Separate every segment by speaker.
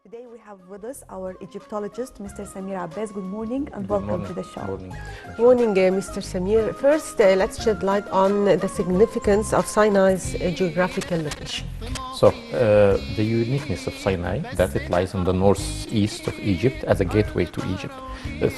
Speaker 1: Today we have with us our Egyptologist, Mr. Samir Abbass. Good morning and
Speaker 2: Good
Speaker 1: welcome
Speaker 2: morning.
Speaker 1: to the show.
Speaker 2: Morning.
Speaker 3: Morning, Mr. Samir. First, let's shed light on the significance of Sinai's geographical location.
Speaker 2: So, the uniqueness of Sinai, that it lies in the northeast of Egypt as a gateway to Egypt.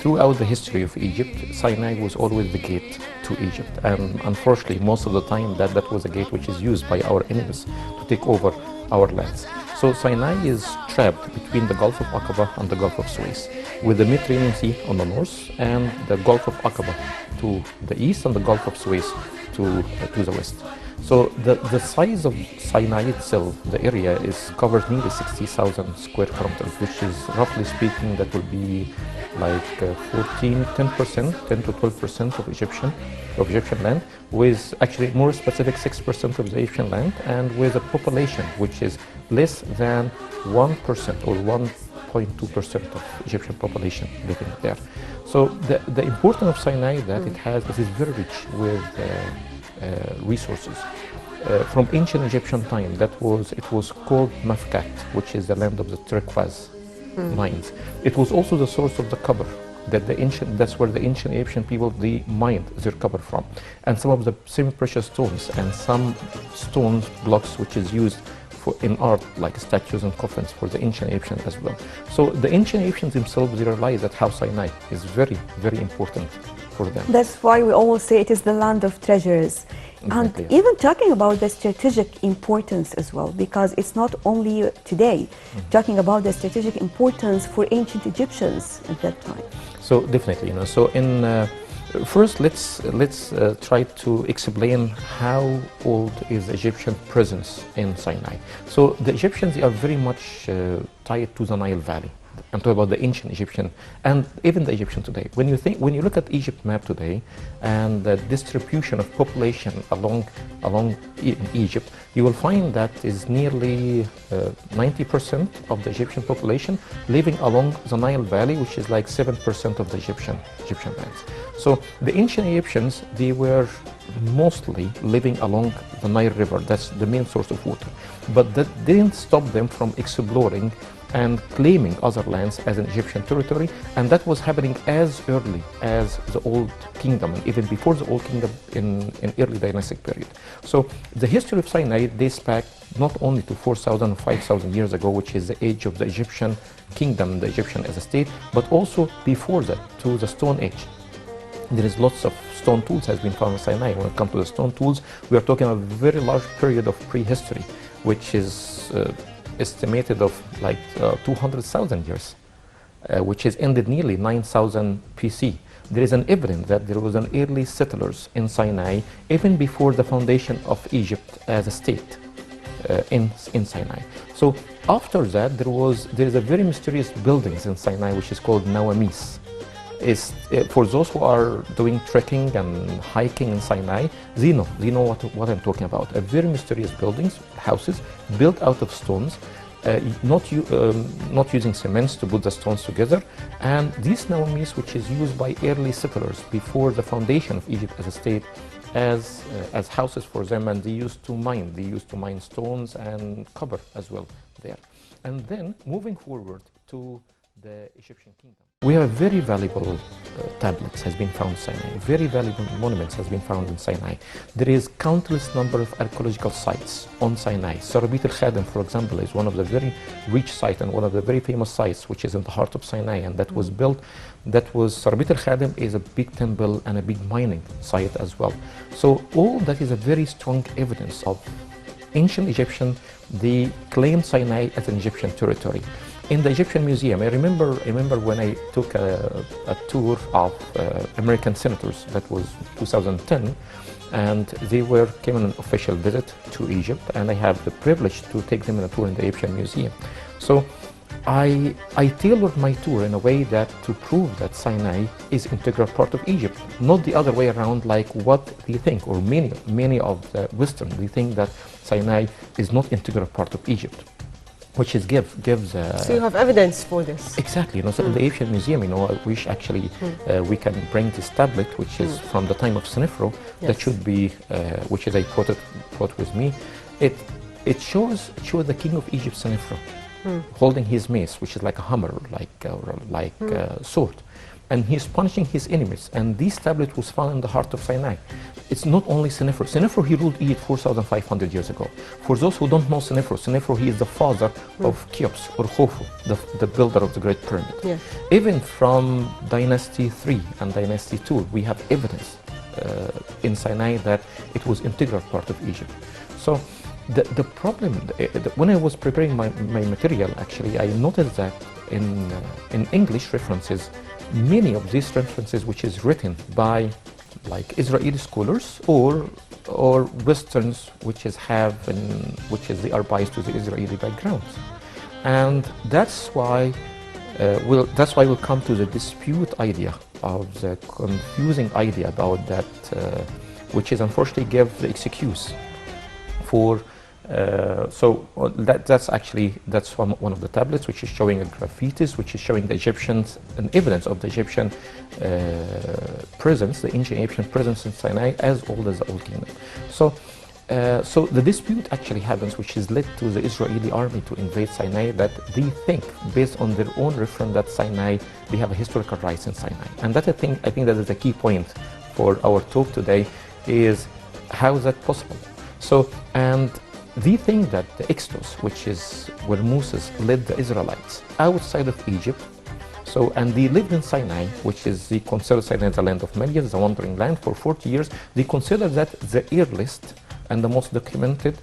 Speaker 2: Throughout the history of Egypt, Sinai was always the gate to Egypt. And unfortunately, most of the time, that was a gate which is used by our enemies to take over our lands. So Sinai is trapped between the Gulf of Aqaba and the Gulf of Suez, with the Mediterranean Sea on the north and the Gulf of Aqaba to the east and the Gulf of Suez to the west. So the size of Sinai itself, the area is covers nearly 60,000 square kilometers, which is roughly speaking that will be like 10% to 12% of Egyptian land, with actually more specific 6% of the Egyptian land, and with a population which is less than 1% or 1.2% of Egyptian population living there. So the importance of Sinai that it is very rich with resources. From ancient Egyptian time, it was called Mafkat, which is the land of the turquoise mines. It was also the source of the copper that's where the ancient Egyptian people they mined their copper from, and some of the semi-precious stones and some stones blocks which is used in art like statues and coffins for the ancient Egyptians as well. So the ancient Egyptians themselves they realized that how Sinai is very, very important for them.
Speaker 1: That's why we always say it is the land of treasures.
Speaker 2: Exactly.
Speaker 1: And even talking about the strategic importance as well, because it's not only today, talking about the strategic importance for ancient Egyptians at that time.
Speaker 2: So definitely, so first let's try to explain how old is Egyptian presence in Sinai. So the Egyptians they are very much tied to the Nile Valley. I'm talking about the ancient Egyptian and even the Egyptian today. When you look at Egypt map today and the distribution of population along Egypt, you will find that is nearly 90% of the Egyptian population living along the Nile Valley, which is like 7% of the Egyptian lands. So the ancient Egyptians, they were mostly living along the Nile River. That's the main source of water. But that didn't stop them from exploring and claiming other lands as an Egyptian territory, and that was happening as early as the Old Kingdom, and even before the Old Kingdom in early dynastic period. So the history of Sinai dates back not only to 4,000 or 5,000 years ago, which is the age of the Egyptian kingdom, the Egyptian as a state, but also before that to the Stone Age. There is lots of stone tools has been found in Sinai. When it comes to the stone tools, we are talking about a very large period of prehistory, which is estimated of like 200,000 years, which is ended nearly 9,000 BC. There is an evidence that there was an early settlers in Sinai even before the foundation of Egypt as a state in Sinai. So after that, there is a very mysterious buildings in Sinai which is called Nawamis. For those who are doing trekking and hiking in Sinai, they know what I'm talking about. A very mysterious buildings, houses built out of stones, not using cements to put the stones together. And these Nawamis, which is used by early settlers before the foundation of Egypt as a state, as houses for them, and they used to mine stones and copper as well there. And then moving forward to the Egyptian kingdom, we have very valuable tablets has been found in Sinai. Very valuable monuments has been found in Sinai. There is countless number of archaeological sites on Sinai. Sarabit al-Khadim, for example, is one of the very rich sites and one of the very famous sites, which is in the heart of Sinai, and that was built. Sarabit al-Khadim is a big temple and a big mining site as well. So all that is a very strong evidence of ancient Egyptian. They claimed Sinai as an Egyptian territory. In the Egyptian Museum, I remember when I took a tour of American senators, that was 2010, and they came on an official visit to Egypt, and I had the privilege to take them on a tour in the Egyptian Museum. So I tailored my tour in a way that to prove that Sinai is an integral part of Egypt, not the other way around like what they think, or many of the Western, they think that Sinai is not integral part of Egypt, which is gives.
Speaker 3: So you have evidence for this?
Speaker 2: Exactly. So in the Egyptian Museum, I wish actually we can bring this tablet, which is from the time of Senefro.
Speaker 3: Yes.
Speaker 2: That should be, which is I brought with me. It shows the king of Egypt Senefro holding his mace, which is like a hammer, like sword. And he's punishing his enemies. And this tablet was found in the heart of Sinai. It's not only Senefru. Senefru, he ruled Egypt 4,500 years ago. For those who don't know Senefru, he is the father of Cheops or Khufu, the builder of the Great Pyramid.
Speaker 3: Yeah.
Speaker 2: Even from Dynasty 3 and Dynasty 2, we have evidence in Sinai that it was integral part of Egypt. So the problem, when I was preparing my material, actually, I noticed that in English references, many of these references which is written by like Israeli scholars or Westerns which is they are biased to the Israeli backgrounds, and that's why we'll come to the dispute idea of the confusing idea about that, which is unfortunately give the excuse for. That's one of the tablets which is showing a graffitis, which is showing the Egyptians and evidence of the Egyptian presence, the ancient Egyptian presence in Sinai as old as the Old Kingdom. So the dispute actually happens, which has led to the Israeli army to invade Sinai, that they think, based on their own reference, that Sinai, they have a historical rights in Sinai. And that I think that is the key point for our talk today, is how is that possible? So, and they think that the Exodus, which is where Moses led the Israelites outside of Egypt, so, and they lived in Sinai, which is, they consider Sinai the land of millions, the wandering land, for 40 years. They consider that the earliest and the most documented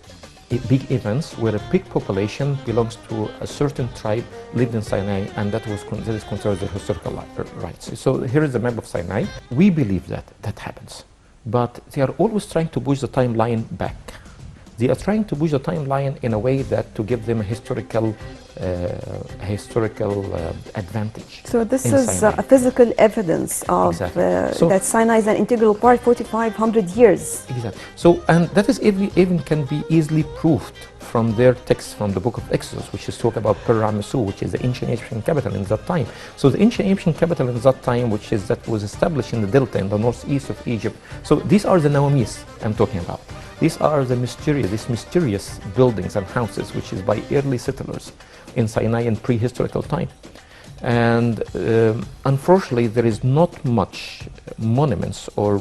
Speaker 2: big events where a big population belongs to a certain tribe lived in Sinai, and that is considered the historical rights. So here is the map of Sinai. We believe that happens, but they are always trying to push the timeline back. They are trying to push the timeline in a way that to give them a historical advantage.
Speaker 1: So this is a physical evidence of
Speaker 2: exactly.
Speaker 1: that Sinai is an integral part 4,500 years.
Speaker 2: Exactly. So, and that is even can be easily proved from their texts from the book of Exodus, which is talk about Per-Ramesu, which is the ancient Egyptian capital in that time. So the ancient Egyptian capital in that time, that was established in the delta in the northeast of Egypt. So these are the Nawamis I'm talking about. These are the mysterious buildings and houses, which is by early settlers in Sinai in prehistorical time. And unfortunately, there is not much monuments or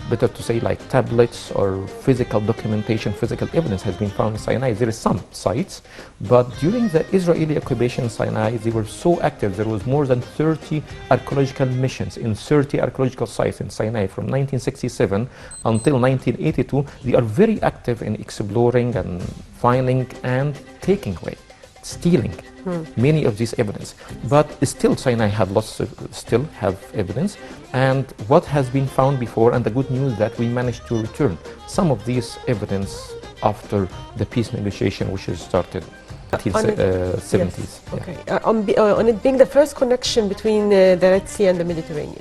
Speaker 2: better to say like tablets or physical documentation, physical evidence has been found in Sinai. There is some sites, but during the Israeli occupation in Sinai, they were so active. There was more than 30 archaeological missions in 30 archaeological sites in Sinai from 1967 until 1982. They are very active in exploring and finding and taking away, stealing many of these evidence. But still Sinai still have evidence, and what has been found before, and the good news that we managed to return some of these evidence after the peace negotiation, which is started in the 70s.
Speaker 3: Yes. Okay. On it being the first connection between the Red Sea and the Mediterranean.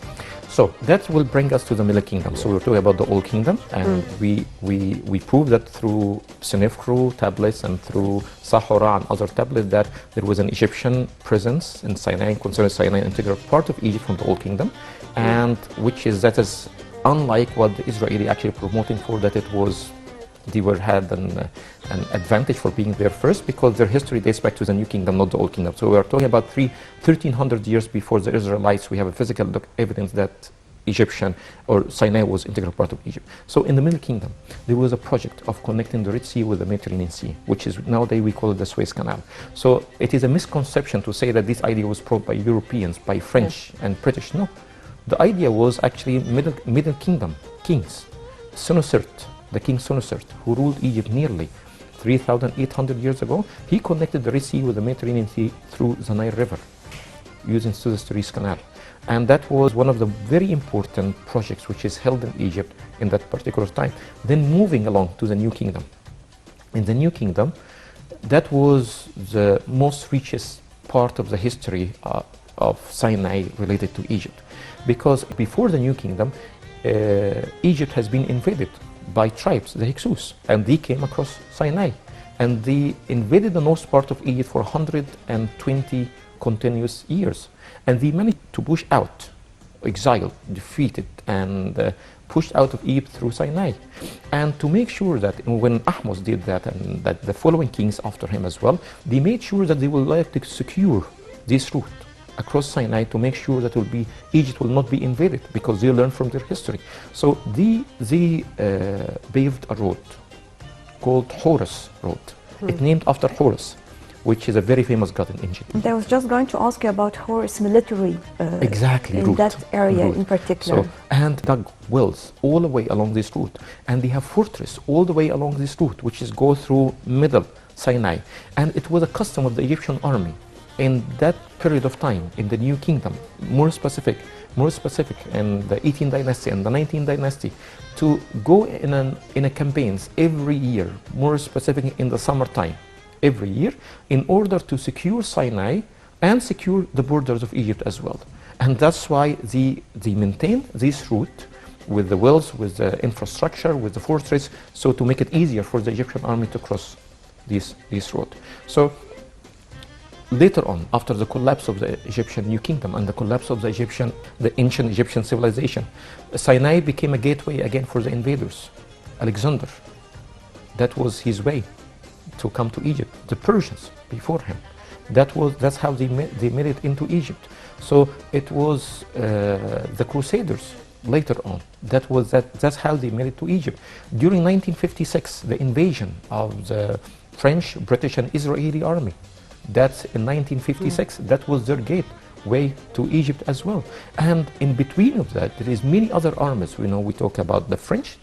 Speaker 2: So that will bring us to the Middle Kingdom. So we're talking about the Old Kingdom, and we prove that through Senefru tablets and through Sahara and other tablets that there was an Egyptian presence in Sinai, considered Sinai an integral part of Egypt from the Old Kingdom, and that is unlike what the Israeli actually promoting for, that they had an advantage for being there first, because their history dates back to the New Kingdom, not the Old Kingdom. So we are talking about 1,300 years before the Israelites. We have a physical evidence that Egyptian or Sinai was integral part of Egypt. So in the Middle Kingdom, there was a project of connecting the Red Sea with the Mediterranean Sea, which is nowadays we call it the Suez Canal. So it is a misconception to say that this idea was brought by Europeans, by French and British. No, the idea was actually Middle Kingdom kings. Senusert, the king Senusert, who ruled Egypt nearly 3,800 years ago, he connected the Red Sea with the Mediterranean Sea through the Nile River using Suez Canal. And that was one of the very important projects which is held in Egypt in that particular time. Then moving along to the New Kingdom. In the New Kingdom, that was the most richest part of the history of Sinai related to Egypt. Because before the New Kingdom, Egypt has been invaded by tribes, the Hyksos, and they came across Sinai. And they invaded the north part of Egypt for 120 continuous years. And they managed to push out, exiled, defeated, and pushed out of Egypt through Sinai. And to make sure that when Ahmose did that, and that the following kings after him as well, they made sure that they will like to secure this route across Sinai to make sure that Egypt will not be invaded, because they learned from their history. So they paved a road called Horus Road. It's named after Horus, which is a very famous god in Egypt.
Speaker 1: And I was just going to ask you about Horus military
Speaker 2: exactly,
Speaker 1: in
Speaker 2: route,
Speaker 1: that area
Speaker 2: route.
Speaker 1: in particular.
Speaker 2: So, and dug wells all the way along this route, and they have fortress all the way along this route, which is go through middle Sinai. And it was a custom of the Egyptian army in that period of time, in the New Kingdom, more specific in the 18th dynasty and the 19th dynasty, to go in a campaigns every year, more specific in the summertime, every year, in order to secure Sinai and secure the borders of Egypt as well. And that's why they maintain this route with the wells, with the infrastructure, with the fortress, so to make it easier for the Egyptian army to cross this road. So later on, after the collapse of the Egyptian New Kingdom and the collapse of the ancient Egyptian civilization, Sinai became a gateway again for the invaders. Alexander, that was his way to come to Egypt. The Persians before him, that's how they made it into Egypt. So it was the Crusaders later on. That's how they made it to Egypt. During 1956, the invasion of the French, British, and Israeli army. That's in 1956. That was their gateway to Egypt as well. And in between of that, there is many other armies. We talk about the French.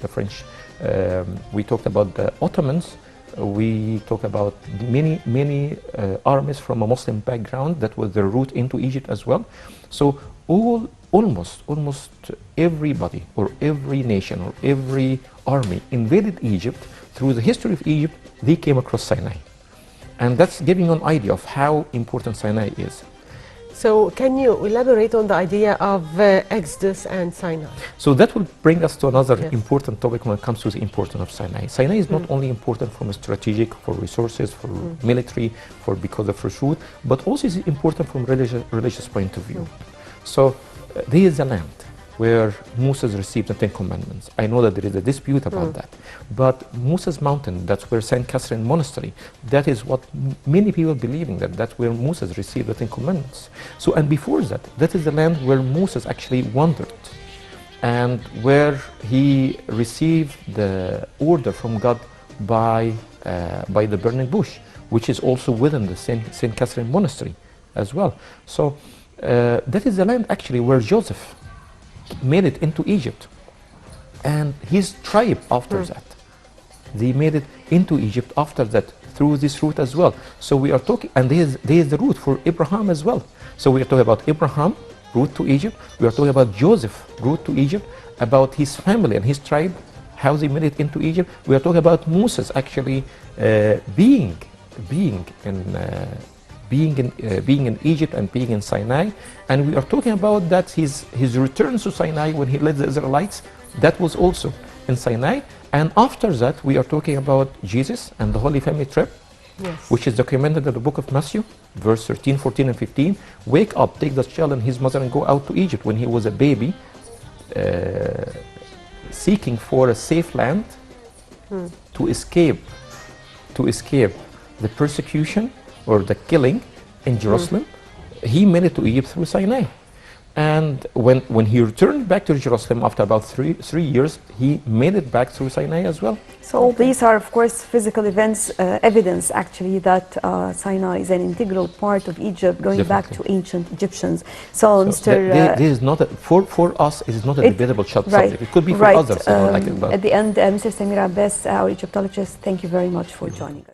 Speaker 2: We talked about the Ottomans. We talk about many armies from a Muslim background that was their route into Egypt as well. So almost everybody, or every nation, or every army invaded Egypt. Through the history of Egypt, they came across Sinai. And that's giving you an idea of how important Sinai is.
Speaker 3: So can you elaborate on the idea of Exodus and Sinai?
Speaker 2: So that will bring us to another important topic when it comes to the importance of Sinai. Sinai is not only important from a strategic, for resources, for military, because of Horus Road, but also is important from religious point of view. So there is a land where Moses received the Ten Commandments. I know that there is a dispute about that. But Moses Mountain, that's where St. Catherine Monastery, that is what many people believing, that's where Moses received the Ten Commandments. So, and before that, that is the land where Moses actually wandered, and where he received the order from God by the burning bush, which is also within the St. Catherine Monastery as well. So that is the land actually where Joseph made it into Egypt, and his tribe after that, they made it into Egypt after that through this route as well. So we are talking, and there is the route for Abraham as well. So we are talking about Abraham, route to Egypt. We are talking about Joseph, route to Egypt, about his family and his tribe, how they made it into Egypt. We are talking about Moses actually being in Egypt and being in Sinai, and we are talking about that his return to Sinai when he led the Israelites, that was also in Sinai. And after that, we are talking about Jesus and the Holy Family trip, which is documented in the book of Matthew, verse 13, 14, and 15. Wake up, take the child and his mother and go out to Egypt, when he was a baby, seeking for a safe land to escape the persecution or the killing in Jerusalem. He made it to Egypt through Sinai. And when he returned back to Jerusalem after about three years, he made it back through Sinai as well.
Speaker 1: So these are, of course, physical events, evidence actually that Sinai is an integral part of Egypt, going back to ancient Egyptians. So Mr.
Speaker 2: This is not for us. It is not a debatable subject. It could be for others.
Speaker 1: At the end, Mr. Samir Abbass, our Egyptologist, thank you very much for joining us.